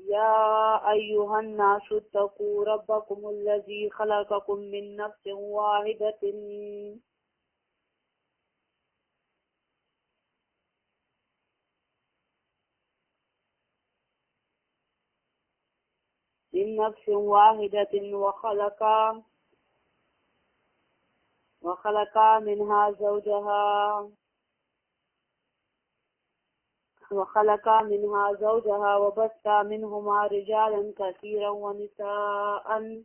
یا ایھا الناس اتقوا ربکم الذی خلقکم من نفس واحدۃ وخلق منها زوجها وبث منهما رجالا كثيرا ونساء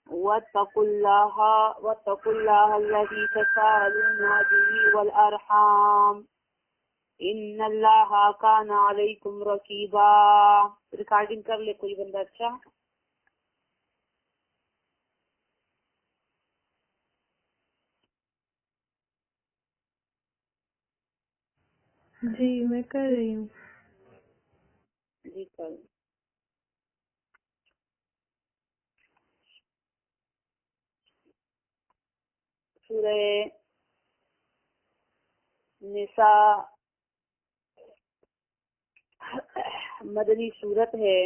واتقوا الله الذي تساءلون به والأرحام ان اللہ کان علیکم رقیبا. ریکارڈنگ کر لے کوئی بندہ. اچھا جی میں کر رہی ہوں. جی کر. سورہ نساء مدنی صورت ہے.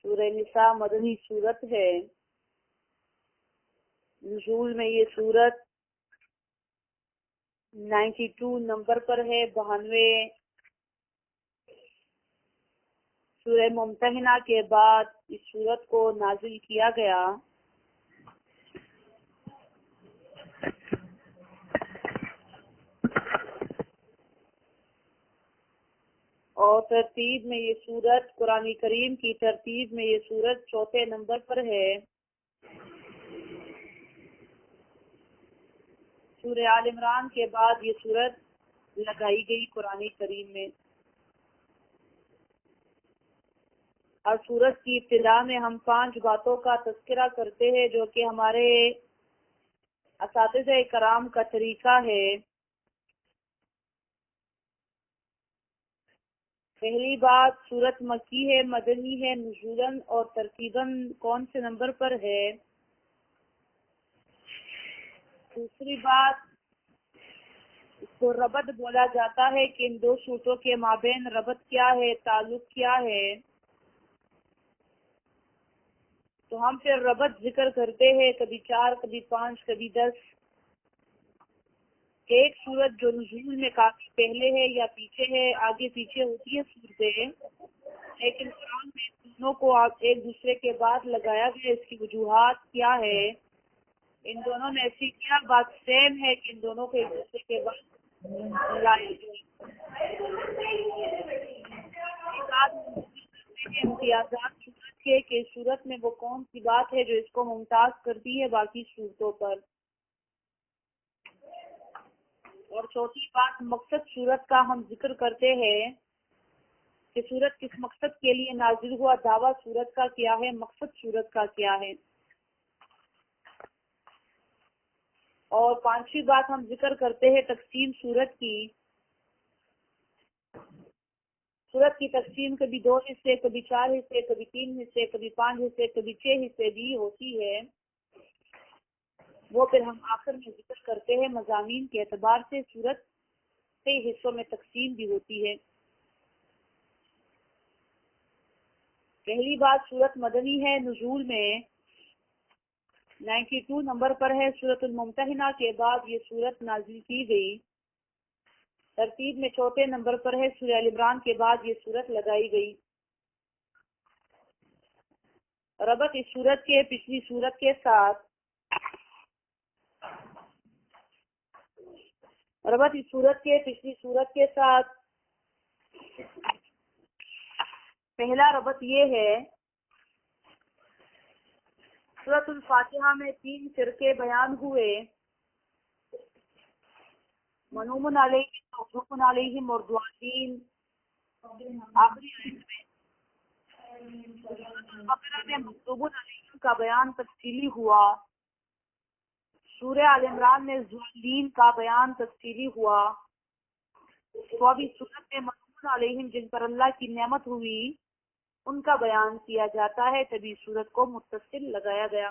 سورہ نساء مدنی صورت ہے. نزول میں یہ صورت 92 نمبر پر ہے. 92 سورہ ممتحنہ کے بعد اس صورت کو نازل کیا گیا. اور ترتیب میں یہ سورت قرآن کریم کی ترتیب میں یہ سورت 4 نمبر پر ہے. سورہ آل عمران کے بعد یہ سورت لگائی گئی قرآن کریم میں. اور سورت کی ابتدا میں ہم 5 باتوں کا تذکرہ کرتے ہیں جو کہ ہمارے اساتذہ کرام کا طریقہ ہے. پہلی بات سورت مکی ہے، مدنی ہے، نزولاً اور ترتیباً کون سے نمبر پر ہے. دوسری بات اس کو ربط بولا جاتا ہے کہ ان 2 صورتوں کے مابین ربط کیا ہے، تعلق کیا ہے. تو ہم پھر ربط ذکر کرتے ہیں، کبھی 4 کبھی 5 کبھی 10. ایک صورت جو نزول میں کافی پہلے ہے یا پیچھے ہے، آگے پیچھے ہوتی ہے صورتیں، لیکن قرآن میں دونوں کو ایک دوسرے کے بعد لگایا گیا. اس کی وجوہات کیا ہے؟ ان دونوں نے ایسی کیا بات سیم ہے کہ ان دونوں کو ایک دوسرے کے بعد لائے گئے. امتیازات صورت کے کہ صورت میں وہ کون سی بات ہے جو اس کو ممتاز کرتی ہے باقی صورتوں پر. اور چوتھی بات مقصد صورت کا ہم ذکر کرتے ہیں کہ صورت کس مقصد کے لیے نازل ہوا، دعویٰ صورت کا کیا ہے، مقصد صورت کا کیا ہے. اور 5ویں بات ہم ذکر کرتے ہیں تقسیم صورت کی. صورت کی تقسیم کبھی 2 حصے، کبھی 4 حصے، کبھی 3 حصے، کبھی 5 حصے، کبھی 6 حصے بھی ہوتی ہے. وہ پھر ہم آخر میں ذکر کرتے ہیں. مضامین کے اعتبار سے صورت کئی حصوں میں تقسیم بھی ہوتی ہے. پہلی بات صورت مدنی ہے، نزول میں 92 نمبر پر ہے. سورۃ الممتحنہ کے بعد یہ صورت نازل کی گئی. ترتیب میں 4 نمبر پر ہے. سورہ آل عمران کے بعد یہ صورت لگائی گئی. ربط اس صورت کے پچھلی صورت کے ساتھ پہلا ربط یہ ہے، سورۃ الفاتحہ میں 3 فرقے بیان ہوئے، منومن علیہم، مغضوب علیہم اور ضالین. آخری آیت میں بقرہ میں مغضوب علیہم کا بیان تفصیلی ہوا. سورہ آل عمران میں ضالین کا بیان تفصیلی ہوا. تو اب اس صورت میں منومن علیہم جن پر اللہ کی نعمت ہوئی ان کا بیان کیا جاتا ہے، تبھی صورت کو متصل لگایا گیا.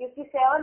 57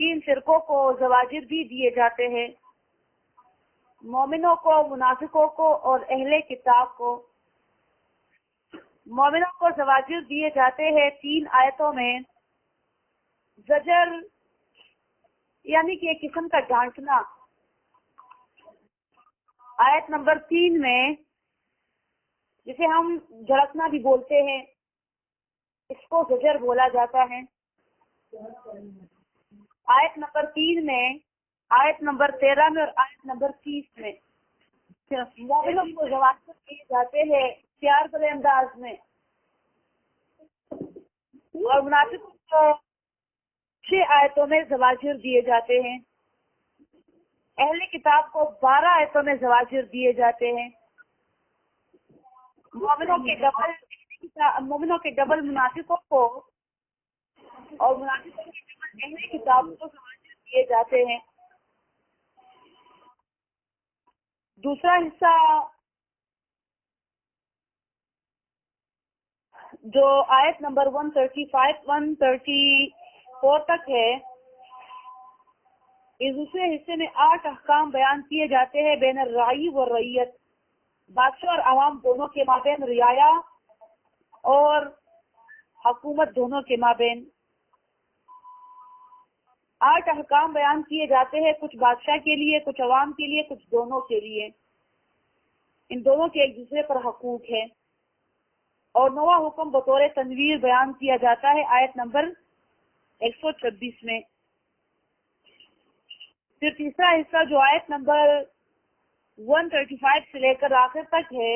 3 فرقوں کو زواجر بھی دیے جاتے ہیں، مومنوں کو، منافقوں کو اور اہل کتاب کو۔ مومنوں کو زواجر دیے جاتے ہیں 3 آیتوں میں۔ زجر یعنی کہ ایک قسم کا ڈانٹنا، آیت نمبر 3 میں، جسے ہم جھڑکنا بھی بولتے ہیں، اس کو زجر بولا جاتا ہے۔ آیت نمبر 3 میں، آیت نمبر 13 میں اور آیت نمبر 30 میں مومنوں کو زواجر دیے جاتے ہیں پیار بھرے انداز میں، اور منافقوں کو 6 آیتوں میں زواجر دیے جاتے ہیں۔ اہل کتاب کو 12 آیتوں میں زواجر دیے جاتے ہیں۔ مومنوں کے ڈبل منافقوں کو اور منافقوں کے ڈبل اہل کتاب کو زواجر دیے جاتے ہیں۔ دوسرا حصہ جو آیت نمبر 135 134 تک ہے، اس دوسرے حصے میں 8 احکام بیان کیے جاتے ہیں بین الرائی و رعیت، بادشاہ اور عوام دونوں کے مابین، رعایا اور حکومت دونوں کے مابین 8 احکام بیان کیے جاتے ہیں، کچھ بادشاہ کے لیے، کچھ عوام کے لیے، کچھ دونوں کے لیے۔ ان دونوں کے ایک دوسرے پر حقوق ہے، اور 9واں حکم بطور تنویر بیان کیا جاتا ہے آیت نمبر 126 میں۔ پھر تیسرا حصہ جو آیت نمبر 135 سے لے کر آخر تک ہے،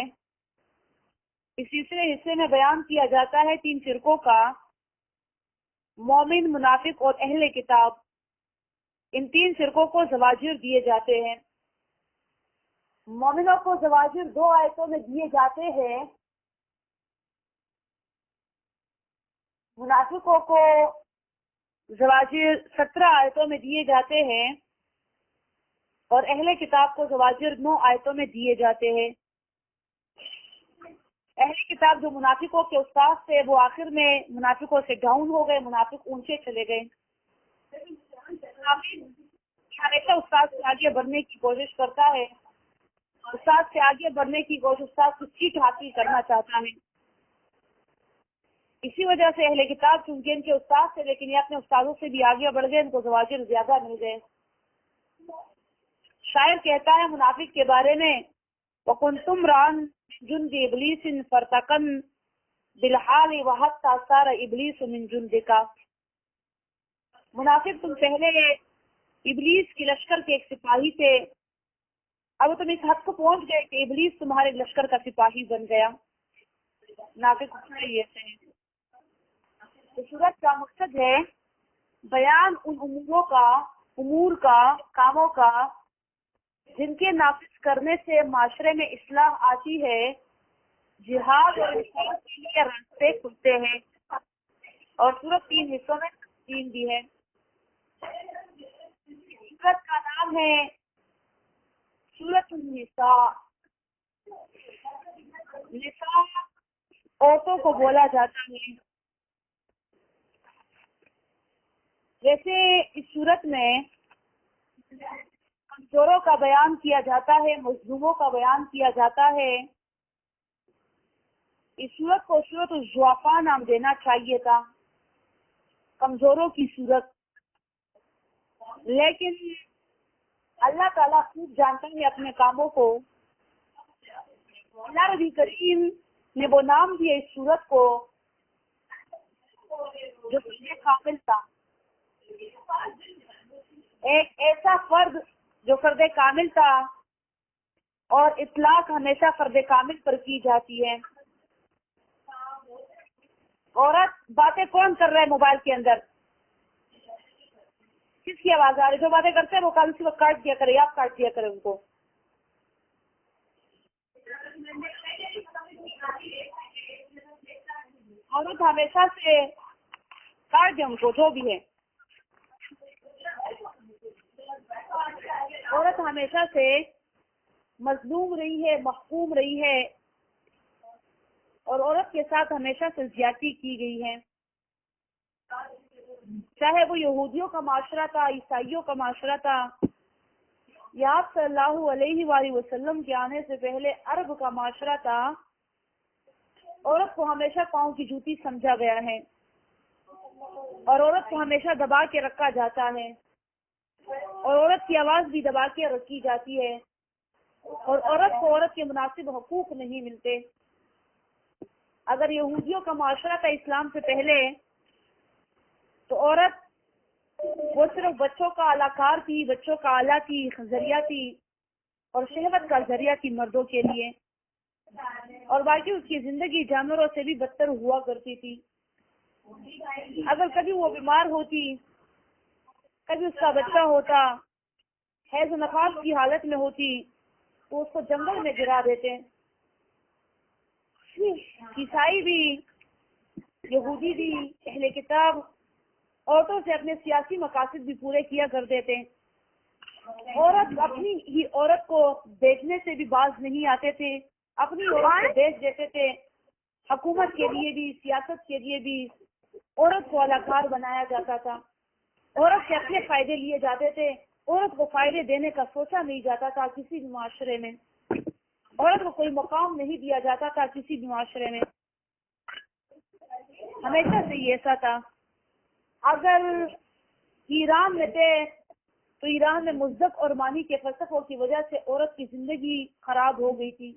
اس تیسرے حصے میں بیان کیا جاتا ہے 3 فرقوں کا، مومن، منافق اور اہل کتاب۔ ان 3 فرقوں کو زواجر دیے جاتے ہیں۔ مومنوں کو زواجر 2 آیتوں میں دیے جاتے ہیں، منافقوں کو زواجر 17 آیتوں میں دیے جاتے ہیں، اور اہل کتاب کو زواجر 9 آیتوں میں دیے جاتے ہیں۔ اہل کتاب جو منافقوں کے استاد تھے، وہ آخر میں منافقوں سے ڈاؤن ہو گئے، منافق اونچے چلے گئے۔ ہمیشہ استاد سے آگے بڑھنے کی کوشش کرتا ہے، استاد سے آگے بڑھنے کی کوشش، استاد کی سیٹ حاصل کرنا چاہتا ہے۔ اسی وجہ سے اہل کتاب چونکہ ان کے استاد تھے، لیکن یہ اپنے استادوں سے بھی آگے بڑھ گئے، ان کو زواجر زیادہ مل گئے۔ شاعر کہتا ہے منافق کے بارے میں، وَكُنْتُمْ رَعًا جُنْدِ إِبْلِيسٍ فَارْتَقَمْ بِالْحَالِ وَحَتَّى صَارَ إِبْلِيسُ مِنْ جُنْدِكَ۔ منافق تم پہلے ابلیس کی لشکر کے ایک سپاہی تھے، اب تم اس حد کو پہنچ گئے کہ ابلیس تمہارے لشکر کا سپاہی بن گیا۔ منافق یہ تھے۔ تو سورت کا مقصد ہے بیان ان امور کا، کاموں کا جن کے نافذ کرنے سے معاشرے میں اصلاح آتی ہے، جہاد اور انصاف کے لیے راستے کھلتے ہیں۔ اور سورت 3 حصوں میں تقسیم بھی ہے۔ سورت کا نام ہے سورت النساء۔ نساء عورتوں کو بولا جاتا ہے۔ جیسے اس صورت میں کمزوروں کا بیان کیا جاتا ہے، مظلوموں کا بیان کیا جاتا ہے، اس صورت کو صورت الضعفاء نام دینا چاہیے تھا، کمزوروں کی صورت۔ لیکن اللہ تعالیٰ خوب جانتا ہے اپنے کاموں کو۔ اللہ نبی کریم نے وہ نام دیا اس صورت کو جو فرد کامل تھا، ایک ایسا فرد جو فرد کامل تھا، اور اطلاق ہمیشہ فرد کامل پر کی جاتی ہے۔ عورت باتیں کون کر رہا ہے موبائل کے اندر؟ کس کی آواز آ رہی ہے؟ جو باتیں کرتے ہیں وہ کل اسی وقت کاٹ دیا کرے، آپ کاٹ دیا کرے ان کو۔ عورت ہمیشہ سے کاٹ دے ان کو، جو بھی ہے۔ عورت ہمیشہ سے مظلوم رہی ہے، محکوم رہی ہے، اور عورت کے ساتھ ہمیشہ سے زیادتی کی گئی ہے۔ چاہے وہ یہودیوں کا معاشرہ تھا، عیسائیوں کا معاشرہ تھا، یا آپ صلی اللہ علیہ وآلہ وسلم کے آنے سے پہلے عرب کا معاشرہ تھا، عورت کو ہمیشہ پاؤں کی جوتی سمجھا گیا ہے اور عورت کو ہمیشہ دبا کے رکھا جاتا ہے اور عورت کی آواز بھی دبا کے رکھی جاتی ہے اور عورت کو عورت کے مناسب حقوق نہیں ملتے۔ اگر یہودیوں کا معاشرہ تھا اسلام سے پہلے تو عورت وہ صرف بچوں کا اعلیٰ کار تھی، بچوں کا اعلیٰ تھی، ذریعہ تھی اور شہوت کا ذریعہ تھی مردوں کے لیے، اور باقی اس کی زندگی جانوروں سے بھی بدتر ہوا کرتی تھی۔ اگر کبھی وہ بیمار ہوتی، کبھی اس کا بچہ ہوتا، حیض و نفاس کی حالت میں ہوتی تو اس کو جنگل میں گرا دیتے۔ عیسائی بھی، یہودی بھی، اہل کتاب عورتوں سے اپنے سیاسی مقاصد بھی پورے کیا کرتے تھے۔ عورت اپنی ہی عورت کو بیچنے سے بھی باز نہیں آتے تھے، اپنی عورت کو بیچ دیتے تھے۔ حکومت کے لیے بھی، سیاست کے لیے بھی عورت کو اعلیٰ بنایا جاتا تھا، عورت سے اپنے فائدے لیے جاتے تھے، عورت کو فائدے دینے کا سوچا نہیں جاتا تھا کسی بھی معاشرے میں، عورت کو کوئی مقام نہیں دیا جاتا تھا کسی بھی معاشرے میں، ہمیشہ سے یہ ایسا تھا۔ اگر ایران میں تھے تو ایران میں مزدق اور مانی کے فلسفوں کی وجہ سے عورت کی زندگی خراب ہو گئی تھی۔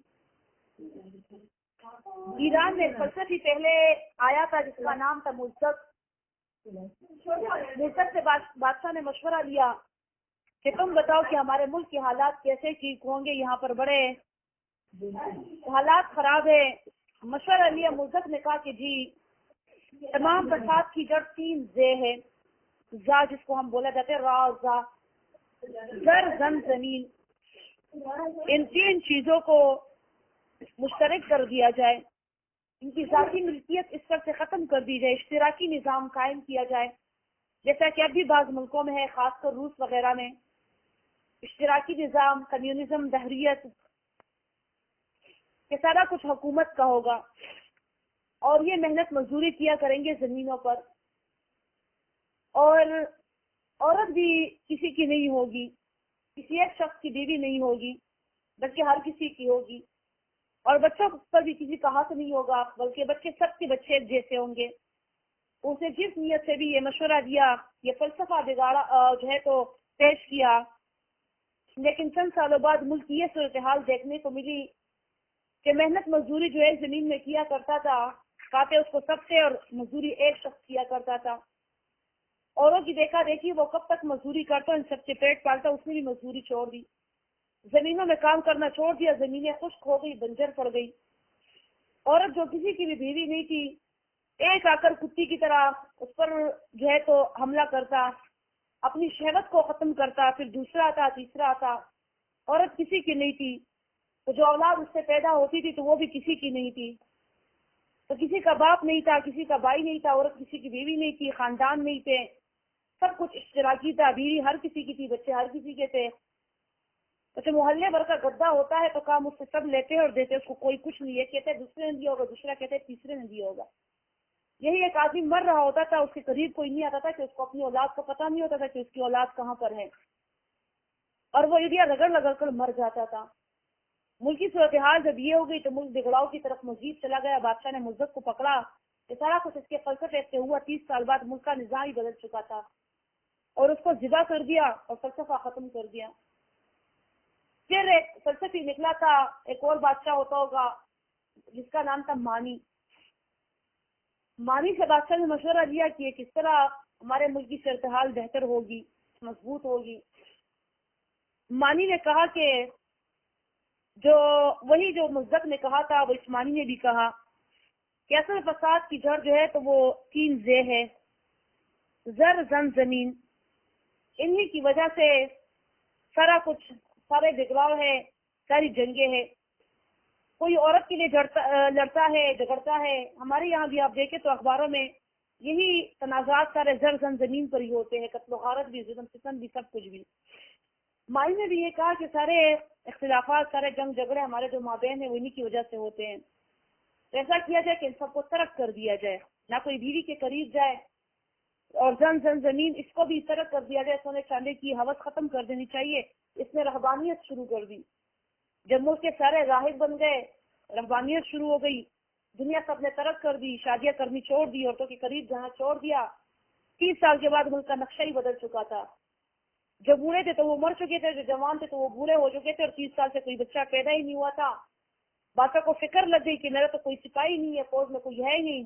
ایران میں فلسفی پہلے آیا تھا جس کا نام تھا مزدق۔ مزدق سے بادشاہ نے مشورہ لیا کہ تم بتاؤ کہ ہمارے ملک کے حالات کیسے ٹھیک ہوں گے، یہاں پر بڑے حالات خراب ہے۔ مشورہ لیا، مزدق نے کہا کہ جی تمام فساد کی جڑ 3 زے ہے، زا جس کو ہم بولا جاتے ہیں را، زا، زر، زن، زمین، ان 3 چیزوں کو مشترک کر دیا جائے، ان کی ذاتی ملکیت اس طرح سے ختم کر دی جائے، اشتراکی نظام قائم کیا جائے، جیسا کہ اب بھی بعض ملکوں میں ہے، خاص کر روس وغیرہ میں اشتراکی نظام، کمیونزم، دہریت، کہ سارا کچھ حکومت کا ہوگا اور یہ محنت مزدوری کیا کریں گے زمینوں پر، اور عورت بھی کسی کی نہیں ہوگی، کسی ایک شخص کی بیوی نہیں ہوگی بلکہ ہر کسی کی ہوگی، اور بچوں پر بھی کسی کا حق نہیں ہوگا بلکہ بچے سب کے بچے ایک جیسے ہوں گے۔ اسے جس نیت سے بھی یہ مشورہ دیا، یہ فلسفہ بگاڑا جو ہے تو پیش کیا، لیکن چند سالوں بعد ملک کی یہ صورتحال دیکھنے کو ملی کہ محنت مزدوری جو ایک زمین میں کیا کرتا تھا، کھاتے اس کو سب سے اور مزدوری ایک شخص کیا کرتا تھا۔ اوروں کی دیکھا دیکھی وہ کب تک مزدوری کرتا، ان سب سے پیٹ پالتا، اس نے بھی مزدوری چھوڑ دی، زمینوں میں کام کرنا چھوڑ دیا، زمینیں خشک ہو گئی، بنجر پڑ گئی۔ عورت جو کسی کی بھی بیوی نہیں تھی، ایک آ کر کتی کی طرح اس پر جو ہے تو حملہ کرتا، اپنی شہوت کو ختم کرتا، پھر دوسرا آتا، تیسرا آتا۔ عورت کسی کی نہیں تھی، تو جو اولاد اس سے پیدا ہوتی تھی تو وہ بھی کسی کی نہیں تھی، تو کسی کا باپ نہیں تھا، کسی کا بھائی نہیں تھا، عورت کسی کی بیوی نہیں تھی، خاندان نہیں تھے، سب کچھ اشتراکی تھا، بیوی ہر کسی کی تھی، بچے ہر کسی کے تھے۔ اچھا، محلے بھر کا گدا ہوتا ہے تو کام اس سے سب لیتے اور دیتے، اس کو کوئی کچھ نہیں ہے، کہتے دوسرے نے دیا ہوگا، دوسرا کہتے تیسرے نے دیا ہوگا۔ یہی ایک آدمی مر رہا ہوتا تھا، اس کے قریب کوئی نہیں آتا تھا کہ اس کو اپنی اولاد کو پتہ نہیں ہوتا تھا کہ اس کی اولاد کہاں پر ہے، اور وہ ایریا رگڑ کر مر جاتا تھا۔ ملکی صورتحال جب یہ ہو گئی تو ملک بگڑاؤ کی طرف مزید چلا گیا۔ بادشاہ نے مزدق کو پکڑا کہ سارا کچھ اس کے فلسفے سے ہوا، 30 سال بعد ملک کا نظام ہی بدل چکا تھا، اور اس کو ذبح کر دیا اور فلسفہ ختم کر دیا۔ پھر ایک فلسفی نکلا تھا، ایک اور بادشاہ ہوتا ہوگا جس کا نام تھا مانی۔ مانی سے بادشاہ نے مشورہ لیا کہ کس طرح ہمارے ملک کی صورتحال بہتر ہوگی، مضبوط ہوگی۔ مانی نے کہا کہ جو مزدق نے کہا تھا وہ عثمانی نے بھی کہا کہ اصل فساد کی جڑ جو ہے تو وہ 3 زے ہے، زر، زن، زمین۔ انہی کی وجہ سے سارا کچھ، سارے بگڑاؤ ہے، ساری جنگیں ہیں۔ کوئی عورت کے لیے لڑتا ہے، جھگڑتا ہے۔ ہمارے یہاں بھی آپ دیکھیں تو اخباروں میں یہی تنازعات سارے زر، زن، زمین پر ہی ہوتے ہیں، قتل و غارت بھی، ظلم ستم بھی، سب کچھ بھی۔ مائی نے بھی یہ کہا کہ سارے اختلافات، سارے جنگ جھگڑے ہمارے جو مابین ہیں وہ انہی کی وجہ سے ہوتے ہیں۔ تو ایسا کیا جائے کہ ان سب کو ترک کر دیا جائے، نہ کوئی بیوی کے قریب جائے، اور زمین اس کو بھی اس طرح کر دیا گیا، سونے چاندی کی حوث ختم کر دینی چاہیے، اس نے رہبانیت شروع کر دی۔ جب ملک کے سارے راہب بن گئے، رہبانیت شروع ہو گئی، دنیا سب نے ترک کر دی، شادیاں کرنی چھوڑ دی، عورتوں کے قریب جانا چھوڑ دیا۔ 30 سال کے بعد ملک کا نقشہ ہی بدل چکا تھا۔ جو بوڑھے تھے تو وہ مر چکے تھے، جو جوان تھے تو وہ بوڑھے ہو چکے تھے، اور 30 سال سے کوئی بچہ پیدا ہی نہیں ہوا تھا۔ بادشاہ کو فکر لگ گئی کہ میرا تو کوئی سپاہی نہیں ہے، فوج میں کوئی ہے ہی نہیں،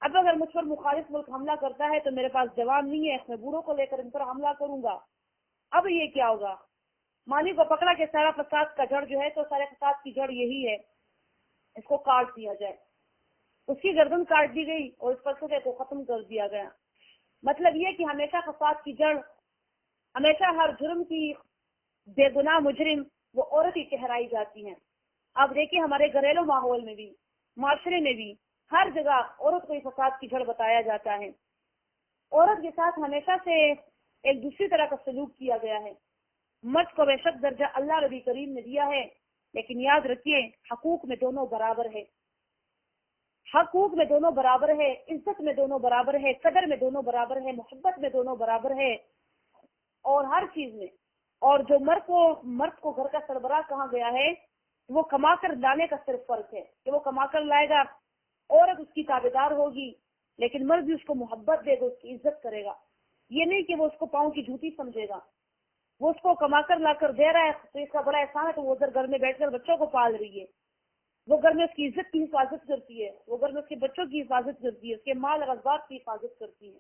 اب اگر مجھ پر مخالف ملک حملہ کرتا ہے تو میرے پاس جوان نہیں ہے، میں بوڑھوں کو لے کر ان پر حملہ کروں گا، اب یہ کیا ہوگا؟ مانی کو پکڑا کہ سارا فساد کا جڑ جو ہے، تو سارے فساد کی جڑ یہی ہے، اس کو کاٹ دیا جائے۔ اس کی گردن کاٹ دی گئی اور اس فلسفے کو ختم کر دیا گیا۔ مطلب یہ کہ ہمیشہ فساد کی جڑ، ہمیشہ ہر جرم کی بے گناہ مجرم وہ عورت ہی ٹھہرائی جاتی ہیں۔ اب دیکھیے ہمارے گھریلو ماحول میں بھی، معاشرے میں بھی، ہر جگہ عورت کو ہی فساد کی جڑ بتایا جاتا ہے۔ عورت کے ساتھ ہمیشہ سے ایک دوسری طرح کا سلوک کیا گیا ہے۔ مرد کو بے شک درجہ اللہ نبی کریم نے دیا ہے، لیکن یاد رکھیے حقوق میں دونوں برابر ہے، حقوق میں دونوں برابر ہے، عزت میں دونوں برابر ہے، قدر میں دونوں برابر ہے، محبت میں دونوں برابر ہے، اور ہر چیز میں۔ اور جو مرد کو گھر کا سربراہ کہا گیا ہے، وہ کما کر لانے کا صرف فرق ہے کہ وہ کما کر لائے گا، عورت اس کی تابعدار ہوگی، لیکن مرد بھی اس کو محبت دے گا، اس کی عزت کرے گا۔ یہ نہیں کہ وہ اس کو پاؤں کی جوتی سمجھے گا، وہ اس کو کما کر لا کر دے رہا ہے تو اس کا بڑا احسان ہے، تو وہ ادھر گھر میں بیٹھ کر بچوں کو پال رہی ہے، وہ گھر میں اس کی عزت کی حفاظت کرتی ہے، وہ گھر میں اس کے بچوں کی حفاظت کرتی ہے، اس کے مال اور اسباب کی حفاظت کرتی ہے،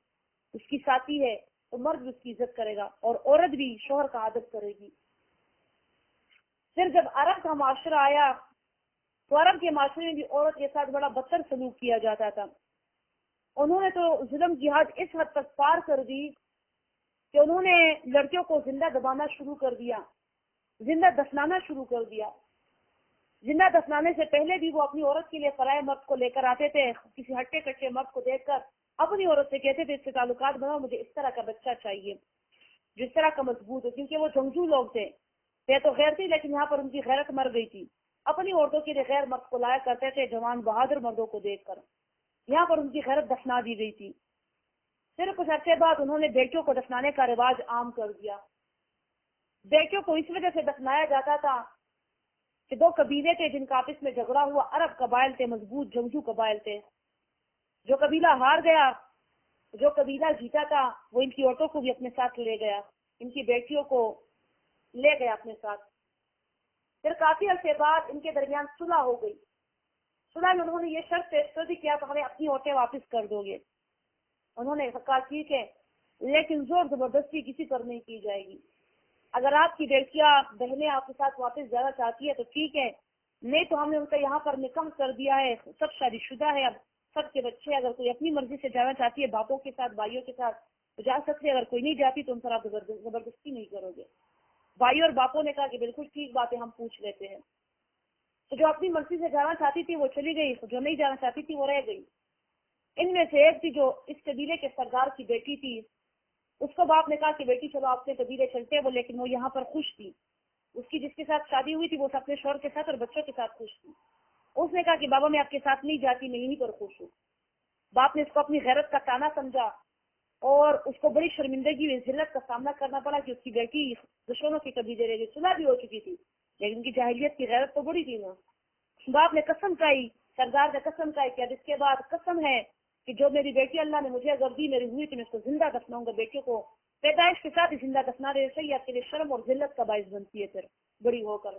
اس کی ساتھی ہے، تو مرد بھی اس کی عزت کرے گا، اور عورت بھی شوہر کا عادت کرے گی۔ پھر جب عرب کا معاشرہ آیا تو عرب کے معاشرے میں بھی عورت کے ساتھ بڑا بدتر سلوک کیا جاتا تھا۔ انہوں نے تو ظلم جہاد اس حد تک پار کر دی کہ انہوں نے لڑکیوں کو زندہ دبانا شروع کر دیا، زندہ دفنانا شروع کر دیا۔ زندہ دفنانے سے پہلے بھی وہ اپنی عورت کے لیے پرائے مرد کو لے کر آتے تھے، کسی ہٹے کٹے مرد کو دیکھ کر اپنی عورت سے کہتے تھے اس سے تعلقات بناؤ، مجھے اس طرح کا بچہ چاہیے جس طرح کا مضبوط ہو، کیونکہ وہ جنگجو لوگ تھے، یہ تو غیر تھی، لیکن یہاں پر ان کی غیرت مر گئی تھی۔ اپنی عورتوں کے لیے غیر مرد کو لایا کرتے تھے، جوان بہادر مردوں کو دیکھ کر، یہاں پر ان کی غیرت دفنا دی گئی تھی۔ پھر کچھ عرصے بعد انہوں نے بیٹیوں کو دفنانے کا رواج عام کر دیا۔ بیٹیوں کو اس وجہ سے دفنایا جاتا تھا کہ دو قبیلے تھے جن کا آپس میں جھگڑا ہوا، عرب قبائل تھے، مضبوط جنگجو قبائل تھے، جو قبیلہ ہار گیا، جو قبیلہ جیتا تھا، وہ ان کی عورتوں کو بھی اپنے ساتھ لے گیا، ان کی بیٹیوں کو لے گیا اپنے ساتھ۔ پھر کافی عرصے بعد ان کے درمیان صلح ہو گئی۔ صلح میں انہوں نے یہ شرط پیش کر دی کہ آپ ہمیں اپنی عورتیں واپس کر دو گے۔ انہوں نے کہا ٹھیک ہے، لیکن زور زبردستی کسی پر نہیں کی جائے گی۔ اگر آپ کی بیٹیاں بہنیں آپ کے ساتھ واپس جانا چاہتی ہے تو ٹھیک ہے، نہیں تو ہم نے ان کا یہاں پر نکاح کر دیا ہے، سب شادی شدہ ہے، اب سب کے بچے، اگر کوئی اپنی مرضی سے جانا چاہتی ہے باپوں کے ساتھ، بھائیوں کے ساتھ تو جا سکتے، اگر کوئی نہیں جاتی تو ان پر آپ زبردستی نہیں کرو گے۔ بھائی اور باپوں نے کہا کہ بالکل ٹھیک بات ہے، ہم پوچھ لیتے ہیں۔ تو جو اپنی مرضی سے جانا چاہتی تھی وہ چلی گئی، جو نہیں جانا چاہتی تھی وہ رہ گئی۔ ان میں سے ایک تھی جو اس قبیلے کے سردار کی بیٹی تھی، اس کو باپ نے کہا کہ بیٹی چلو آپ کے قبیلے چلتے، وہ لیکن وہ یہاں پر خوش تھی، اس کی جس کے ساتھ شادی ہوئی تھی وہ اپنے شوہر کے ساتھ اور بچوں کے ساتھ خوش تھی۔ اس نے کہا کہ بابا میں آپ کے ساتھ نہیں جاتی، میں یہیں پر خوش ہوں۔ باپ نے اس کو اپنی غیرت کا تانا سمجھا اور اس کو بڑی شرمندگی و ذلت کا سامنا کرنا پڑا کہ اس کی بیٹی دشمنوں کے قبیلے رہ گئی۔ صلح بھی ہو چکی تھی لیکن ان کی جاہلیت کی غیرت تو بڑی تھی نا۔ باپ نے قسم کھائی، سردار نے قسم کھائی کہ اب اس کے بعد قسم ہے کہ جو میری بیٹی اللہ نے مجھے اگر دی، میری ہوئی تو میں اس کو زندہ دفناؤں گا۔ بیٹیوں کو پیدائش کے ساتھ ہی زندہ دفنا دے، صحیح آپ کے لیے شرم اور ذلت کا باعث بنتی ہے پھر بڑی ہو کر،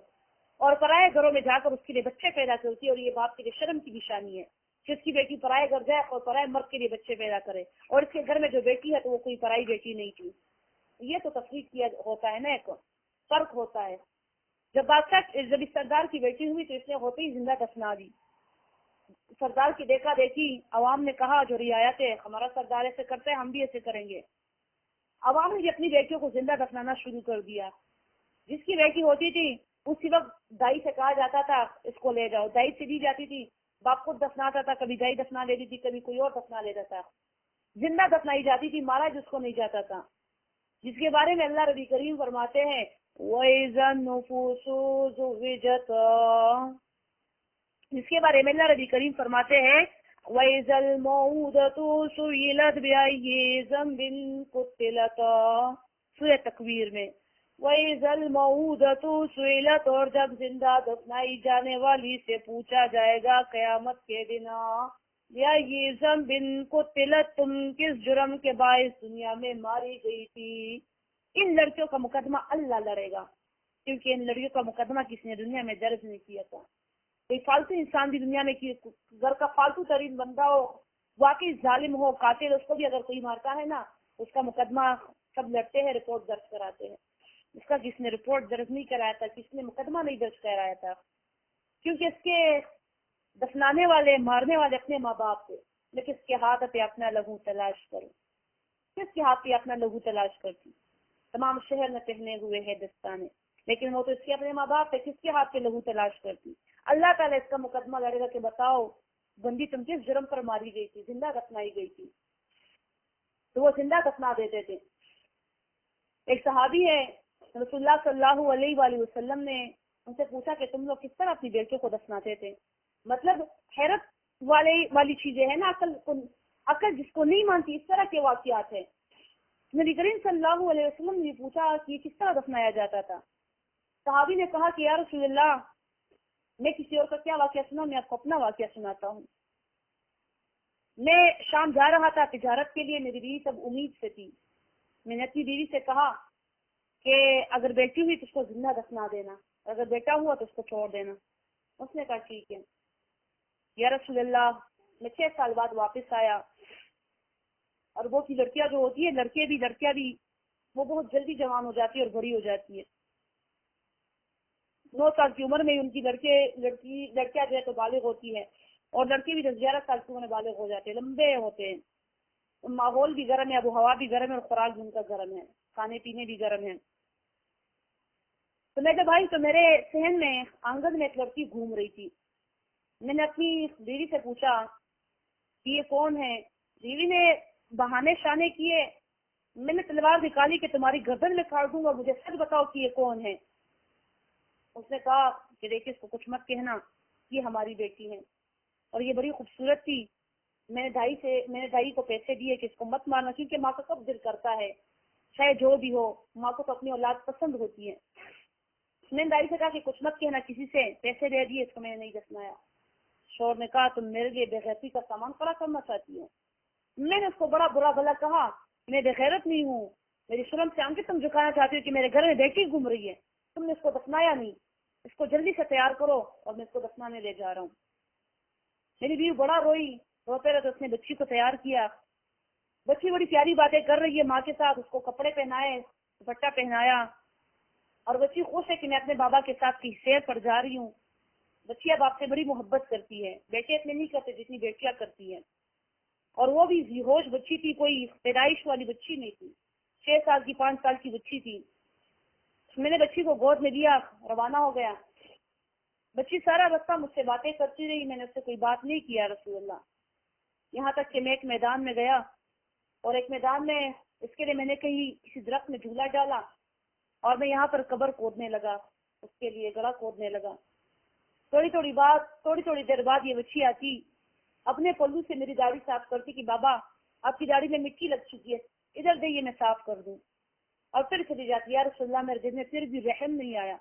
اور پرائے گھروں میں جا کر اس کے لیے بچے پیدا کرتی ہے، اور یہ باپ کے لیے شرم کی نشانی ہے کہ اس کی بیٹی پرائے گھر جائے اور پرائے مرد کے لیے بچے پیدا کرے، اور اس کے گھر میں جو بیٹی ہے تو وہ کوئی پرائی بیٹی نہیں تھی۔ یہ تو تفریق کیا ہوتا ہے نا، ایک فرق ہوتا ہے۔ جب اس سردار کی بیٹی ہوئی تو اس نے ہوتے ہی زندہ دفنا دی۔ سردار کی دیکھا دیکھی، عوام نے کہا جو رعایت ہے ہمارا سردار ایسے کرتے ہیں ہم بھی ایسے کریں گے۔ عوام نے اپنی بیٹیوں کو زندہ دفنانا شروع کر دیا۔ جس کی بیٹی ہوتی تھی اسی وقت دائی سے کہا جاتا تھا اس کو لے جاؤ، دائی سے دی جاتی تھی، باپ خود دفناتا تھا، کبھی دائی دفنا لیتی تھی، کبھی کوئی اور دفنا لیتا تھا۔ زندہ دفنائی جاتی تھی، مارا جس کو نہیں جاتا تھا، جس کے بارے میں اللہ ربی کریم فرماتے ہیں وَإِذَا النُّفُوسُ زُوِّجَتْ، جس کے بارے میں اللہ ربی کریم فرماتے ہیں وَإِذَا الْمَوْءُودَةُ سُئِلَتْ بِأَيِّ ذَنبٍ قُتِلَتْ، سورہ تکویر میں وَإِذَا الْمَوْءُودَةُ سُئِلَتْ، اور جب زندہ دفنائی جانے والی سے پوچھا جائے گا قیامت کے دن، بِأَيِّ ذَنبٍ قُتِلَتْ، تم کس جرم کے باعث دنیا میں ماری گئی تھی۔ ان لڑکیوں کا مقدمہ اللہ لڑے گا، کیونکہ ان لڑکیوں کا مقدمہ کسی نے دنیا میں درج نہیں کیا تھا۔ کوئی فالتو انسان بھی دنیا میں گھر کا فالتو ترین بندہ ہو، واقعی ظالم ہو، قاتل، اس کو بھی اگر کوئی مارتا ہے نا، اس کا مقدمہ سب لڑتے ہیں، رپورٹ درج کراتے ہیں۔ اس کا کس نے رپورٹ درج نہیں کرایا تھا، کس نے مقدمہ نہیں درج کرایا تھا، کیونکہ اس کے دفنانے والے، مارنے والے اپنے ماں باپ تھے۔ میں کس کے ہاتھ پہ اپنا لہو تلاش کروں، کس کے ہاتھ پہ اپنا لہو تلاش کرتی؟ تمام شہر میں پہنے ہوئے ہے دستانے، لیکن وہ تو اس کے اپنے ماں باپ ہے، کس کے ہاتھ پہ لہو تلاش کرتی؟ اللہ تعالیٰ اس کا مقدمہ لڑے گا کہ بتاؤ بندی تم کس جرم پر ماری گئی تھی، زندہ دفنائی گئی تھی، تو وہ زندہ دفنا دیتے تھے۔ ایک صحابی ہے، رسول اللہ صلی اللہ علیہ وآلہ وسلم نے ان سے پوچھا کہ تم لوگ کس طرح اپنی بیٹیوں کو دفناتے تھے؟ مطلب حیرت والی چیزیں ہیں نا، عقل جس کو نہیں مانتی، اس طرح کے واقعات ہیں۔ نبی کریم صلی اللہ علیہ وسلم نے پوچھا کہ یہ کس طرح دفنایا جاتا تھا؟ صحابی نے کہا کہ یا رسول اللہ، میں کسی اور کا کیا واقعہ سنا، میں آپ کو اپنا واقعہ سناتا ہوں۔ میں شام جا رہا تھا تجارت کے لیے، میری بیوی سب امید سے تھی۔ میں نے اپنی بیوی سے کہا کہ اگر بیٹی ہوئی تو اس کو زندہ دفنا دینا، اگر بیٹا ہوا تو اس کو چھوڑ دینا۔ اس نے کہا ٹھیک ہے یا رسول اللہ۔ میں 6 سال بعد واپس آیا، اور وہ کی لڑکیاں جو ہوتی ہیں، لڑکیاں بھی وہ بہت جلدی جوان ہو جاتی ہے اور بڑی ہو جاتی ہے۔ 9 سال کی عمر میں ان کی لڑکیاں جو ہے تو بالغ ہوتی ہے، اور لڑکے بھی 10-11 سال کی عمر میں بالغ ہو جاتے ہیں، لمبے ہوتے ہیں۔ ماحول بھی گرم ہے، اب ہوا بھی گرم ہے، اور خوراک بھی ان کا گرم ہے، کھانے پینے بھی گرم ہے۔ تو میں جب آئی تو میرے صحن میں آنگن میں ایک لڑکی گھوم رہی تھی۔ میں نے اپنی بیوی سے پوچھا کہ یہ کون ہے؟ بیوی نے بہانے شانے کیے، میں نے تلوار نکالی کہ تمہاری گردن میں کاٹ دوں گا، مجھے سچ بتاؤ کہ یہ کون ہے؟ اس نے کہا کہ دیکھیں اس کو کچھ مت کہنا، یہ ہماری بیٹی ہے، اور یہ بڑی خوبصورت تھی۔ میں نے دائی کو پیسے دیے کہ اس کو مت مارنا، کیونکہ ماں کا کب دل کرتا ہے، چاہے جو بھی ہو، ماں کو تو اپنی اولاد پسند ہوتی ہے۔ میں نے دائی سے کہا کہ کچھ مت کہنا کسی سے، پیسے دے دیے، اس کو میں نے نہیں دفنایا۔ شوہر نے کہا تم میرے لیے بے غیرتی کا سامان کھڑا کرنا چاہتی ہو؟ میں نے اس کو بڑا برا بھلا کہا، میں بے غیرت نہیں ہوں، میری شرم سے آنکھیں تم جھکانا چاہتی ہو کہ میرے گھر میں بیٹی گھوم رہی ہے، تم نے اس کو دفنایا نہیں، اس کو جلدی سے تیار کرو اور میں اس کو دفنانے لے جا رہا ہوں۔ میری بیوی بڑا روئی، روتے رہتے اس نے بچی کو تیار کیا۔ بچی بڑی پیاری باتیں کر رہی ہے ماں کے ساتھ، اس کو کپڑے پہنائے، دوپٹہ پہنایا، اور بچی خوش ہے کہ میں اپنے بابا کے ساتھ کی سیر پر جا رہی ہوں۔ بچی اب آپ سے بڑی محبت کرتی ہے، بیٹے اتنے نہیں کرتے جتنی بیٹیاں کرتی ہیں، اور وہ بھی ہوش بچی تھی، کوئی پیدائش والی بچی نہیں تھی، 6 سال کی 5 سال کی بچی تھی۔ میں نے بچی کو گود میں لیا، روانہ ہو گیا۔ بچی سارا رستہ مجھ سے باتیں کرتی رہی، میں نے اس سے کوئی بات نہیں کیا رسول اللہ، یہاں تک کہ میں ایک میدان میں گیا، اور ایک میدان میں اس کے لیے میں نے کسی درخت میں جھولا ڈالا، اور میں یہاں پر قبر کھودنے لگا، اس کے لیے گڑھا کھودنے لگا۔ تھوڑی تھوڑی دیر بعد یہ بچی آتی، اپنے پلو سے میری داڑھی صاف کرتی کہ بابا آپ کی داڑھی میں مٹی لگ چکی ہے، ادھر دے میں صاف کر دوں، اور پھر چلی جاتی۔ یا رسول اللہ، میرے دل میں پھر بھی رحم نہیں آیا۔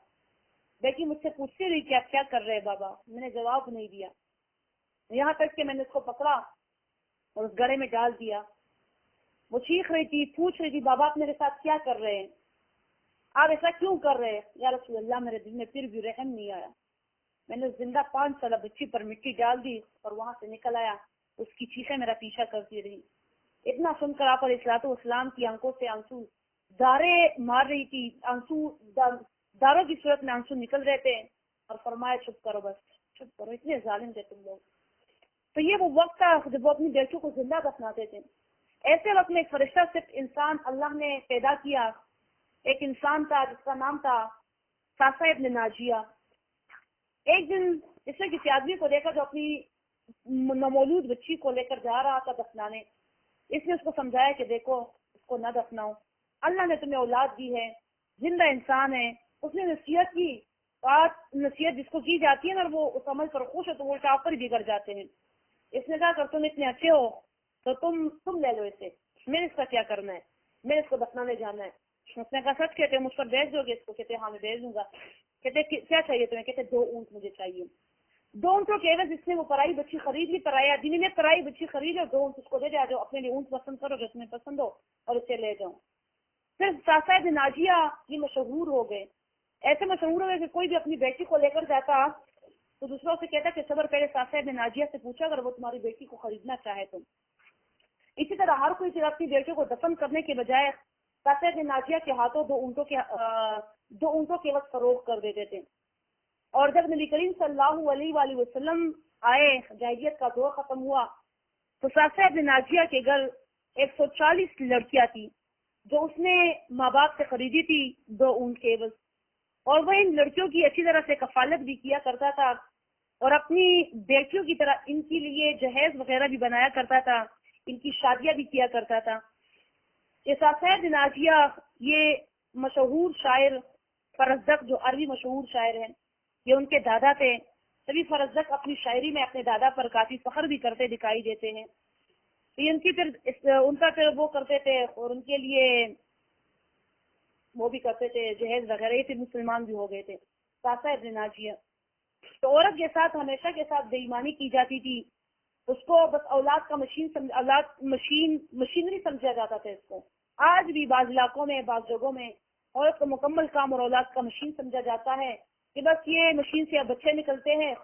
بیٹی مجھ سے پوچھتی رہی کہ آپ کیا کر رہے بابا، میں نے جواب نہیں دیا، یہاں تک کہ میں نے اس کو پکڑا اور اس گڑھے میں ڈال دیا۔ وہ چیخ رہی تھی، پوچھ رہی تھی بابا آپ میرے ساتھ کیا کر رہے ہیں، آپ ایسا کیوں کر رہے ہیں؟ یا رسول اللہ، میرے دل میں پھر بھی رحم نہیں آیا۔ میں نے زندہ 5 سالہ بچی پر مٹی ڈال دی اور وہاں سے نکل آیا، اس کی چیخیں میرا پیچھا کرتی رہی۔ اتنا سن کر آپ علیہ الصلوۃ والسلام کی آنکھوں سے آنسو دارے مار رہی تھی، داروں کی صورت میں آنسو نکل رہے تھے، اور فرمایا چپ کرو، بس چپ کرو، اتنے ظالم تھے تم لوگ۔ تو یہ وہ وقت تھا جب وہ اپنی بیٹیوں کو زندہ دفناتے تھے۔ ایسے وقت میں ایک فرشتہ صرف انسان اللہ نے پیدا کیا، ایک انسان تھا جس کا نام تھا ساسا ابن ناجیہ۔ ایک دن اس نے کسی آدمی کو دیکھا جو اپنی نومولود بچی کو لے کر جا رہا تھا دفنانے۔ اس نے اس کو سمجھایا کہ دیکھو اس کو نہ دفناؤ، اللہ نے تمہیں اولاد دی ہے، زندہ انسان ہے۔ اس نے نصیحت کی، بات نصیحت جس کو کی جاتی ہے نا، وہ اس عمل پر خوش ہے تو وہ آپ پر بگڑ جاتے ہیں۔ اس نے کہا اگر تم اتنے اچھے ہو تو تم لے لو اسے، میں نے اس کا کیا کرنا ہے، میں نے اس کو دفنانے جانا ہے۔ اس نے کہا سچ کہتے ہیں، مجھ پر بیچ دو گے اس کو؟ کہتے ہاں میں بیچ دوں گا۔ کہتے کیا چاہیے تمہیں؟ کہتے 2 اونٹ مجھے چاہیے۔ 2 اونٹوں کے عوض اس نے وہ پرائی بچی خرید لی، پرایا آدمی نے پرائی بچی خرید اور 2 اونٹ اس کو دے دیا، جو اپنے لیے اونٹ پسند کرو جو تمہیں پسند ہو اور اسے لے جاؤ۔ پھر صاحب ناجیہ یہ مشہور ہو گئے، ایسے مشہور ہو گئے کہ کوئی بھی اپنی بیٹی کو لے کر جاتا تو دوسروں سے کہتا کہ صبر پہلے صاحب ناجیہ سے پوچھا اگر وہ تمہاری بیٹی کو خریدنا چاہے تو۔ اسی طرح ہر کوئی صرف اپنی بیٹی کو دفن کرنے کے بجائے صاحب ناجیہ کے ہاتھوں 2 اونٹوں کے وقت فروخت کر دیتے تھے۔ اور جب نبی کریم صلی اللہ علیہ وآلہ وسلم آئے، جاہلیت کا دور ختم ہوا، تو صاحب ناجیہ کے گھر 140 لڑکیاں تھیں جو اس نے ماں باپ سے خریدی تھی 2 اونٹ کے عوض، اور وہ ان لڑکیوں کی اچھی طرح سے کفالت بھی کیا کرتا تھا اور اپنی بیٹیوں کی طرح ان کے لیے جہیز وغیرہ بھی بنایا کرتا تھا، ان کی شادیاں بھی کیا کرتا تھا۔ یہ صاحب ناجیہ یہ مشہور شاعر فرزدق جو عربی مشہور شاعر ہیں، یہ ان کے دادا تھے۔ تبھی فرزدق اپنی شاعری میں اپنے دادا پر کافی فخر بھی کرتے دکھائی دیتے ہیں۔ یہ ان کا پھر وہ کرتے تھے اور ان کے لیے وہ بھی کرتے تھے جہیز وغیرہ، یہ پھر مسلمان بھی ہو گئے تھے صاحب ناجیہ۔ تو عورت کے ساتھ ہمیشہ کے ساتھ بے ایمانی کی جاتی تھی، اس کو بس اولاد کا مشینری سمجھا جاتا تھا۔ اس کو آج بھی بعض علاقوں میں بعض جگہوں میں عورت کو مکمل کام اور اولاد کا مشین سمجھا جاتا ہے کہ بس یہ مشین سے اب بچے نکلتے ہیں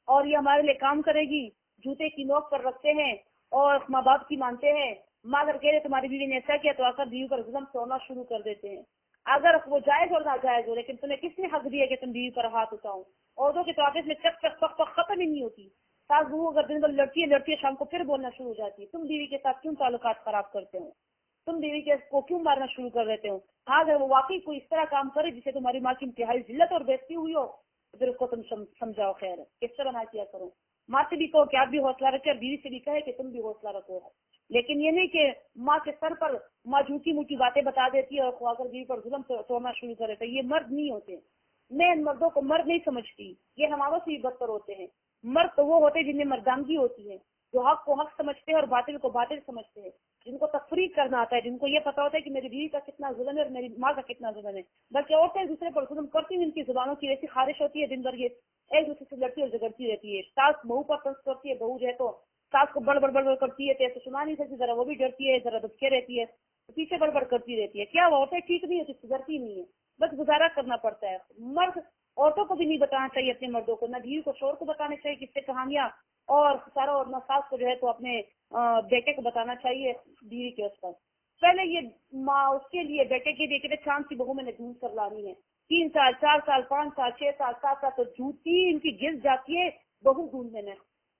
اور یہ ہمارے لیے کام کرے گی، جوتے کی نوک پر رکھتے ہیں اور ماں باپ کی مانتے ہیں۔ ماں اگر کہہ رہے تمہاری بیوی نے ایسا کیا تو آ کر بیوی پر ظلم توڑنا شروع کر دیتے ہیں، اگر وہ جائز اور ناجائز ہو۔ لیکن تمہیں کس نے حق دیا کہ تم بیوی پر ہاتھ اٹھاؤ؟ عورتوں کے تو آپس میں چک چک پک پک ختم ہی نہیں ہوتی۔ ساس بہو اگر دن بھر لڑتی ہے شام کو پھر بولنا شروع ہو جاتی ہے، تم بیوی کے ساتھ کیوں تعلقات خراب کرتے ہو، تم بیوی کو کیوں مارنا شروع کر دیتے ہو؟ ہاں اگر وہ واقعی کوئی اس طرح کام کرے جسے تمہاری ماں کی انتہائی ذلت اور بےزتی ہوئی ہو تو پھر اس کو تم سمجھاؤ، خیر کس طرح نہ کیا کرو۔ ماں سے بھی کہو کہ آپ بھی حوصلہ رکھے اور بیوی سے بھی کہے کہ تم بھی حوصلہ رکھو، لیکن یہ نہیں کہ ماں کے سر پر ماں جھوٹی موٹی باتیں بتا دیتی ہے اور خواہ کر بیوی پر ظلم توڑنا شروع کر دیتا ہے۔ یہ مرد نہیں ہوتے، میں ان مردوں کو مرد نہیں سمجھتی، یہ ہماروں سے بھی بدتر ہوتے ہیں۔ مرد تو وہ ہوتے ہیں جن میں مردانگی ہوتی ہے، جو حق کو حق سمجھتے ہیں اور باطل کو باطل سمجھتے ہیں، جن کو تفریق کرنا آتا ہے، جن کو یہ پتا ہوتا ہے کہ میری بیوی کا کتنا ظلم ہے اور میری ماں کا کتنا ظلم ہے۔ بلکہ عورتیں ایک دوسرے پر ظلم کرتی ہیں، ان کی زبانوں کی ایسی خارش ہوتی ہے، دن بھر یہ ایک دوسرے سے لڑتی اور جھگڑتی رہتی ہے۔ ساس بہو پر تنز کرتی ہے، بہو جو ہے تو ساس کو بڑ بڑ کرتی ہے، تو سنا نہیں سکتی، ذرا وہ بھی ڈرتی ہے، ذرا دبکے رہتی ہے، پیچھے بڑ کرتی رہتی ہے۔ کیا وہ عورتیں ٹھیک نہیں ہوتی، سدھرتی نہیں ہے، بس گزارا کرنا پڑتا ہے۔ مرد عورتوں کو بھی نہیں بتانا چاہیے اپنے مردوں کو، نہ بیوی کو شوہر کو بتانا چاہیے کس سے کہانیاں، اور سارا اور نہ ساس کو جو ہے تو اپنے بیٹے کو بتانا چاہیے بیوی کے اس پر۔ پہلے یہ ماں اس کے لیے بیٹے کے لیے کہتے چاند سی بہو میں نے ڈھونڈ کر لانی ہے، 3 سال 4 سال 5 سال 6 سال 7 سال تو جوتی ان کی گر جاتی ہے بہو ڈھونڈنے میں،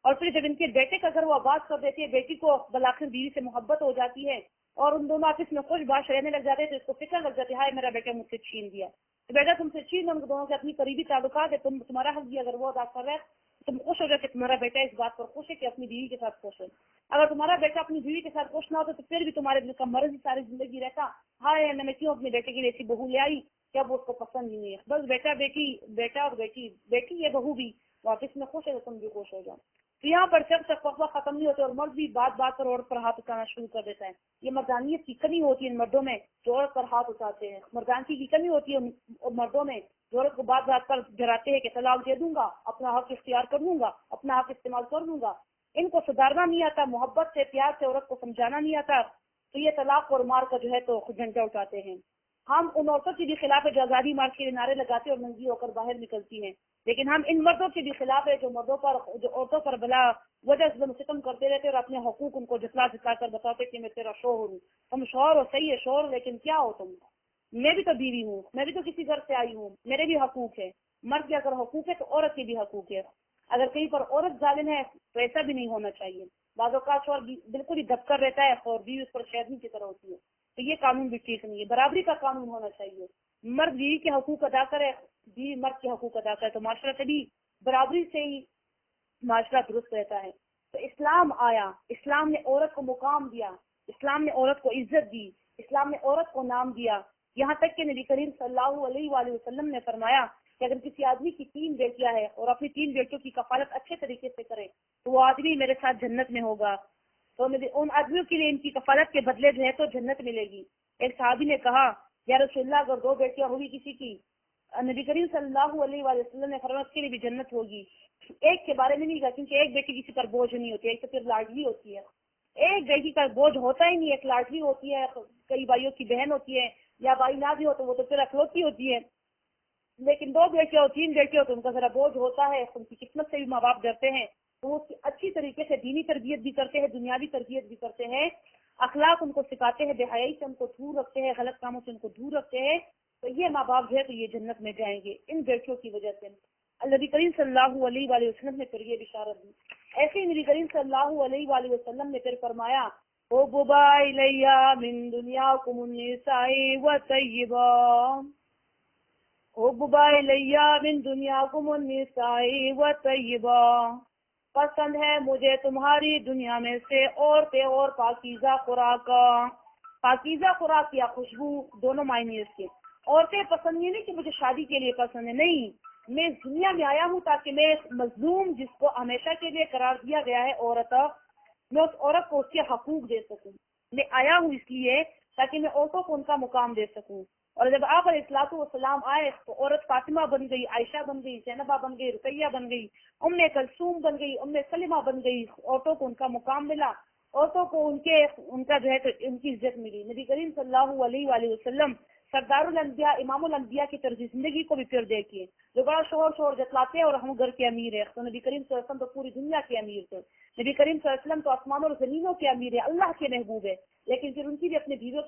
اور پھر جب ان کے بیٹے کا گھر وہ آباد کر دیتی ہے، بیٹی کو بلاخر بیوی سے محبت ہو جاتی ہے اور ان دونوں آپس میں خوش باش رہنے لگ جاتے ہیں، تو اس کو فکر لگ جاتی ہے ہائے میرا بیٹا مجھ سے چھین دیا۔ تو بیٹا تم سے چھین، ہم دونوں کے اپنی قریبی تعلقات ہے، تمہارا حق بھی اگر وہ ادا کر رہا ہے تم خوش ہو جائے کہ تمہارا بیٹا اس بات پر خوش ہے کہ اپنی بیوی کے ساتھ خوش ہے۔ اگر تمہارا بیٹا اپنی بیوی کے ساتھ خوش نہ ہوتا تو پھر بھی تمہارے دل کا مرض ہی ساری زندگی رہتا، ہائے میں کیوں اپنے بیٹے کے لیے ایسی بہو لے آئی کیا وہ اس کو پسند ہی نہیں ہے۔ بس بیٹا اور بیٹی یہ بہو بھی واپس میں خوش ہے تو تم بھی خوش ہو جاؤ۔ تو یہاں پر جب تک فقوہ ختم نہیں ہوتے اور مرد بھی بات پر عورت پر ہاتھ اٹھانا شروع کر دیتا ہے۔ یہ مردانیت کی کمی ہوتی ہے ان مردوں میں جو عورت پر ہاتھ اٹھاتے ہیں، مردانگی کی کمی ہوتی ہے مردوں میں جو عورت کو بات پر ڈراتے ہیں کہ طلاق دے دوں گا، اپنا حق اختیار کر لوں گا، اپنا حق استعمال کر لوں گا۔ ان کو سدھارنا نہیں آتا، محبت سے پیار سے عورت کو سمجھانا نہیں آتا، تو یہ طلاق اور مار کا جو ہے تو جھنڈا اٹھاتے ہیں۔ ہم ان عورتوں کے بھی خلاف ہے جو آزادی مارچ کے نعرے لگاتے اور ننگی ہو کر باہر نکلتی ہیں، لیکن ہم ان مردوں کے بھی خلاف ہے جو عورتوں پر بلا وجہ ظلم ستم کرتے رہتے اور اپنے حقوق ان کو جتلا کر بتاتے کہ میں تیرا شوہر ہوں، تم شوہر ہو، صحیح ہے شوہر، لیکن کیا ہو تم؟ میں بھی تو بیوی ہوں، میں بھی تو کسی گھر سے آئی ہوں، میرے بھی حقوق ہے۔ مرد کے اگر حقوق ہے تو عورت کے بھی حقوق ہے۔ اگر کہیں پر عورت ظالم ہے تو ایسا بھی نہیں ہونا چاہیے۔ بعض اوقات شوہر بالکل ہی دب کر رہتا ہے اور بیوی اس پر شیرنی کی طرح ہوتی ہے، تو یہ قانون بھی ٹھیک نہیں ہے۔ برابری کا قانون ہونا چاہیے، مرد بیوی کے حقوق ادا کرے، بیوی مرد کے حقوق ادا کرے، تو معاشرہ سے بھی برابری سے ہی معاشرہ درست رہتا ہے۔ تو اسلام آیا، اسلام نے عورت کو مقام دیا، اسلام نے عورت کو عزت دی، اسلام نے عورت کو نام دیا، یہاں تک کہ نبی کریم صلی اللہ علیہ وآلہ وسلم نے فرمایا کہ اگر کسی آدمی کی 3 بیٹیاں ہیں اور اپنی 3 بیٹیوں کی کفالت اچھے طریقے سے کرے تو وہ آدمی میرے ساتھ جنت میں ہوگا، تو ان آدمیوں کے لیے ان کی کفالت کے بدلے جو ہے تو جنت ملے گی۔ ایک صحابی نے کہا یا رسول اللہ اگر 2 بیٹیاں ہوگی کسی کی، نبی کریم صلی اللہ علیہ وآلہ وسلم نے فرمایا اس کے لیے بھی جنت ہوگی۔ ایک کے بارے میں نہیں کہا کیونکہ ایک بیٹی کسی پر بوجھ نہیں ہوتی، ایک تو پھر لاڈلی ہوتی ہے، ایک بیٹی کا بوجھ ہوتا ہی نہیں، ایک لاڈلی ہوتی ہے، کئی بھائیوں کی بہن ہوتی ہے یا بھائی نہ بھی ہو تو وہ تو پھر اکلوتی ہوتی ہے، لیکن 2 بیٹیاں اور 3 بیٹیاں تو ان کا ذرا بوجھ ہوتا ہے، ان کی قسمت سے بھی ماں باپ ڈرتے ہیں تو وہ اچھی طریقے سے دینی تربیت بھی کرتے ہیں، دنیاوی تربیت بھی کرتے ہیں، اخلاق ان کو سکھاتے ہیں، بے حیائی سے ان کو دور رکھتے ہیں، غلط کاموں سے ان کو دور رکھتے ہیں، تو یہ ماں باپ جو ہے تو یہ جنت میں جائیں گے ان بیٹیوں کی وجہ سے۔ نبی کریم صلی اللہ علیہ وآلہ وسلم نے پھر یہ بشارت دی۔ ایسے ہی نبی کریم صلی اللہ علیہ وآلہ وسلم نے پھر فرمایا حبب الیہ من دنیاکم النساء وطیبا، حبب الیہ من دنیاکم النساء وطیبا، پسند ہے مجھے تمہاری دنیا میں سے عورتیں اور پاکیزہ خوراک، پاکیزہ خوراک یا خوشبو دونوں معنی اس کے۔ عورتیں پسند نہیں کہ مجھے شادی کے لیے پسند ہے، نہیں، میں اس دنیا میں آیا ہوں تاکہ میں اس مظلوم جس کو ہمیشہ کے لیے قرار دیا گیا ہے عورت، میں اس عورت کو اس کے حقوق دے سکوں۔ میں آیا ہوں اس لیے تاکہ میں عورتوں کو ان کا مقام دے سکوں۔ اور جب آپ علیہ الصلوۃ والسلام آئے تو عورت فاطمہ بن گئی، عائشہ بن گئی، زینبہ بن گئی، رقیہ بن گئی، ام کلثوم بن گئی، ام سلمہ بن گئی، عورتوں کو ان کا مقام ملا، عورتوں کو ان کا جو ہے تو ان کی عزت ملی۔ نبی کریم صلی اللہ علیہ وآلہ وسلم سردار الانبیاء امام الانبیاء کی طرز زندگی کو بھی پھر دیکھیے، جو بڑا شور جتلاتے ہیں اور ہم گھر کے امیر ہیں، تو نبی کریم صلی اللہ علیہ وسلم تو پوری دنیا کے امیر تھے، نبی کریم صلی اللہ علیہ وسلم تو آسمانوں اور زمینوں کے امیر ہیں، اللہ کے محبوب ہے، لیکن پھر ان کی بھی اپنے بیویوں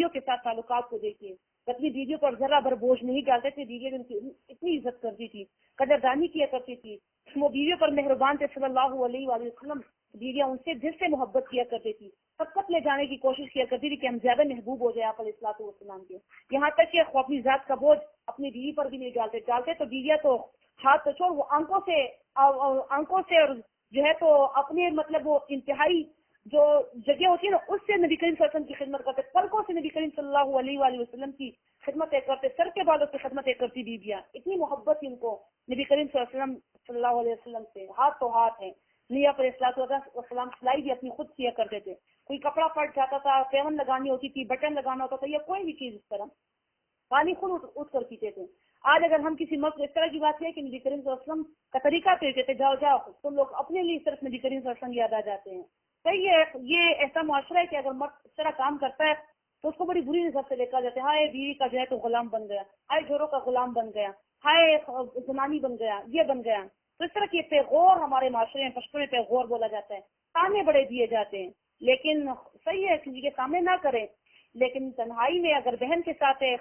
کے ساتھ تعلقات کو دیکھیے، اپنی بیویوں پر ذرا بھر بوجھ نہیں ڈالتے تھے، بیویاں ان کی اتنی عزت کرتی تھی، قدردانی کیا کرتی تھی، وہ بیویوں پر مہربان تھے صلی اللہ علیہ وآلہ وسلم، بیویاں ان سے دل سے محبت کیا کرتی تھی، سبقت لے جانے کی کوشش کیا کرتی تھی کہ ہم زیادہ محبوب ہو جائے آپ علیہ الصلوۃ والسلام کے، یہاں تک کہ اپنی ذات کا بوجھ اپنی بیوی پر بھی نہیں ڈالتے تو بیویاں تو ہاتھ تو چھوڑ وہ آنکھوں سے اور جو ہے تو اپنے مطلب وہ انتہائی جو جگہ ہوتی ہے نا اس سے نبی کریم صلی اللہ علیہ وسلم کی خدمت کرتے، پلکوں سے نبی کریم صلی اللہ علیہ وآلہ وسلم کی خدمتیں کرتے، سر کے بالوں سے خدمتیں کرتی بیویاں، اتنی محبت ان کو نبی کریم صلی اللہ علیہ وسلم سے، ہاتھ تو ہاتھ ہیں۔ نبی علیہ الصلوۃ والسلام سلائی بھی اپنی خود کیا کرتے تھے، کوئی کپڑا پھٹ جاتا تھا، پیون لگانی ہوتی تھی، بٹن لگانا ہوتا تھا یا کوئی بھی چیز اس طرح پانی خود اٹھ کر پیتے تھے۔ آج اگر ہم کسی مرد اس طرح کی بات ہے کہ نبی کریم صلی اللہ علیہ وسلم کا طریقہ تو کہتے جاؤ تو لوگ اپنے لیے صرف نبی کریم صلی اللہ علیہ وسلم یاد آ جاتے ہیں۔ صحیح ہے، یہ ایسا معاشرہ ہے کہ اگر مرد اس طرح کام کرتا ہے تو اس کو بڑی بری نظر سے دیکھا جاتا ہے، ہائے بیوی کا جو ہے تو غلام بن گیا، ہائے جھوروں کا غلام بن گیا، ہائے زنانی بن گیا، یہ بن گیا، تو اس طرح کے پیغور ہمارے معاشرے میں پشتو میں پیغور بولا جاتا ہے، تانے بڑے دیے جاتے ہیں، لیکن صحیح ہے کسی کے سامنے نہ کریں، لیکن تنہائی میں اگر بہن کے ساتھ ہے،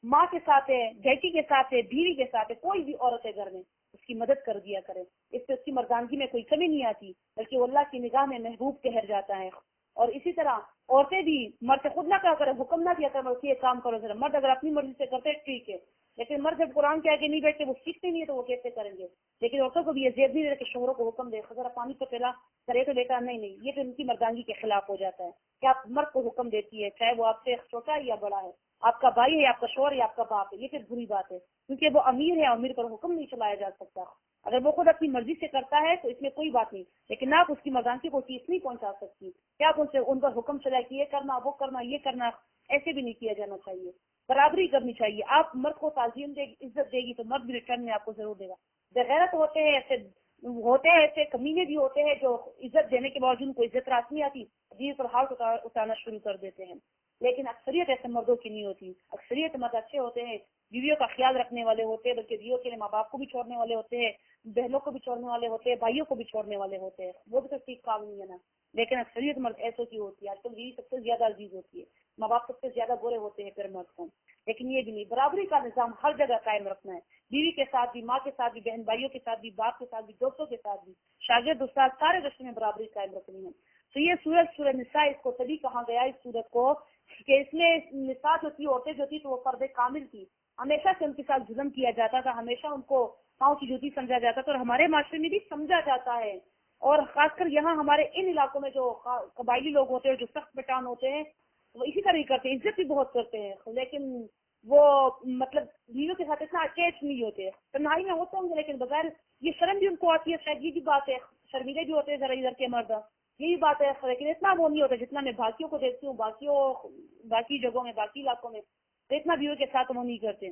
ماں کے ساتھ ہے، بیٹی کے ساتھ ہے، بیوی کے ساتھ ہے، کوئی بھی عورت ہے گھر میں اس کی مدد کر دیا کرے، اس سے اس کی مردانگی میں کوئی کمی نہیں آتی بلکہ وہ اللہ کی نگاہ میں محبوب ٹھہر جاتا ہے۔ اور اسی طرح عورتیں بھی مرد سے خود نہ کہا کرے، حکم نہ دیا کرے کہ یہ کام کرو ذرا، مرد اگر اپنی مرضی سے کرتے ٹھیک ہے، لیکن مرد جب قرآن کے آگے نہیں بیٹھتے، وہ سیکھتے نہیں ہے تو وہ کیسے کریں گے؟ لیکن عورتوں کو بھی یہ زیب نہیں رہے کہ شوہروں کو حکم دے ذرا پانی تو پلا کرے تو بیٹا، نہیں، یہ تو ان کی مردانگی کے خلاف ہو جاتا ہے کہ آپ مرد کو حکم دیتی ہے، چاہے وہ آپ سے چھوٹا ہے یا بڑا ہے، آپ کا بھائی ہے، آپ کا شوہر ہے، آپ کا باپ ہے، یہ پھر بری بات ہے کیونکہ وہ امیر ہے، امیر پر حکم نہیں چلایا جا سکتا۔ اگر وہ خود اپنی مرضی سے کرتا ہے تو اس میں کوئی بات نہیں، لیکن آپ اس کی مردانگی کو چیز نہیں پہنچا سکتی کہ آپ ان پر حکم چلائے کہ یہ کرنا، وہ کرنا، یہ کرنا، ایسے بھی نہیں کیا جانا چاہیے، برابری کرنی چاہیے۔ آپ مرد کو تعظیم دے گی، عزت دے گی تو مرد بھی ریٹرن میں آپ کو ضرور دے گا۔ بغیرت ہوتے ہیں ایسے کمینے بھی ہوتے ہیں جو عزت دینے کے باوجود ان کو عزت راس نہیں آتی، جی پر ہاتھ اٹھانا شروع کر دیتے ہیں، لیکن اکثریت ایسے مردوں کی نہیں ہوتی، اکثریت مرد اچھے ہوتے ہیں، بیویوں کا خیال رکھنے والے ہوتے ہیں، بلکہ بیویوں کے لیے ماں باپ کو بھی چھوڑنے والے ہوتے ہیں، بہنوں کو بھی چھوڑنے والے ہوتے ہیں، بھائیوں کو بھی چھوڑنے والے ہوتے ہیں، وہ بھی تو ٹھیک کام نہیں ہے نا، لیکن اکثریت مرد ایسوں کی ہوتی ہے۔ آج کل بیوی سب سے زیادہ عزیز ہوتی ہے، ماں باپ سب سے زیادہ برے ہوتے ہیں پھر مرد کو، لیکن یہ بھی نہیں، برابری کا نظام ہر جگہ قائم رکھنا ہے، بیوی کے ساتھ بھی، ماں کے ساتھ بھی، بہن بھائیوں کے ساتھ بھی، باپ کے ساتھ بھی، دوستوں کے ساتھ بھی، شاگرد استاد سارے رشتے میں برابری قائم رکھنی ہے۔ تو یہ سورہ نساء اس کو تبھی کہا گیا اس سورت کو کہ اس میں نساء جو تھی، عورتیں جو تھی تو وہ فرد کامل تھی، ہمیشہ سے ان کے ساتھ ظلم کیا جاتا تھا، ہمیشہ ان کو پاؤں کی جوتی سمجھا جاتا تھا، اور ہمارے معاشرے میں بھی سمجھا جاتا ہے، اور خاص کر یہاں ہمارے ان علاقوں میں جو قبائلی لوگ ہوتے ہیں، جو سخت پٹان ہوتے ہیں، وہ اسی طرح ہی کرتے ہیں، عزت بھی بہت کرتے ہیں، لیکن وہ مطلب بیویوں کے ساتھ اتنا اٹیچ نہیں ہوتے. تنہائی میں ہوتے ہوں گے لیکن بغیر یہ شرم بھی ان کو آتی ہے. شاید یہ بھی بات ہے, شرمیلے بھی ہوتے ہیں ذرا ادھر کے مرد, یہی بات ہے. لیکن اتنا وہ نہیں ہوتا جتنا میں باقیوں کو دیکھتی ہوں, باقی جگہوں میں, باقی علاقوں میں اتنا بیوی کے ساتھ وہ نہیں کرتے.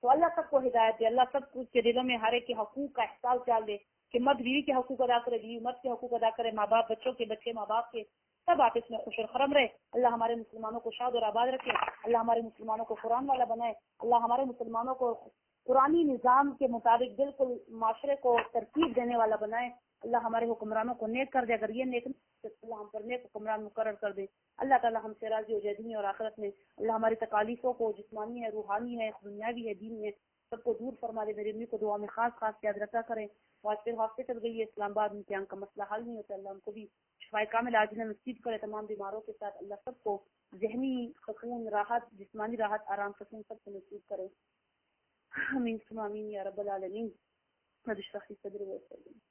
تو اللہ سب کو ہدایت دے, اللہ سب کچھ کے دلوں میں ہر ایک کے حقوق کا احساس ڈال دے کہ مرد بیوی کے حقوق ادا کرے, بیوی مرد کے حقوق ادا کرے, ماں باپ بچوں کے, بچے ماں باپ کے, سب آپ اس میں خوش و خرم رہے. اللہ ہمارے مسلمانوں کو شاد اور آباد رکھے. اللہ ہمارے مسلمانوں کو قرآن والا بنائے. اللہ ہمارے مسلمانوں کو قرآنی نظام کے مطابق بالکل معاشرے کو ترتیب دینے والا بنائے. اللہ ہمارے حکمرانوں کو نیک کر دے. اگر یہ نیک تو اللہ ہم پر نیک حکمران مقرر کر دے. اللہ تعالیٰ ہم سے راضی ہو جائے دنیا اور آخرت میں. اللہ ہماری تکالیفوں کو, جسمانی ہے, روحانی ہے, دنیاوی ہے, دین ہے, سب کو دور فرما دے. میری امی کو دعا میں خاص خاص یاد رکھا کریں. آج پھر ہاسپٹل گئی ہے اسلام آباد, ان کے آنکھ کا مسئلہ حل نہیں ہوتا. اللہ ان کو بھی شفائے کامل عاجلہ نصیب کرے. تمام بیماروں کے ساتھ اللہ سب کو ذہنی سکون, راحت, جسمانی راحت, آرام, سکون سب کو نصیب کرے. آمین ثم آمین یا رب العالمین. رب اشرح لي صدري ويسر لي امري.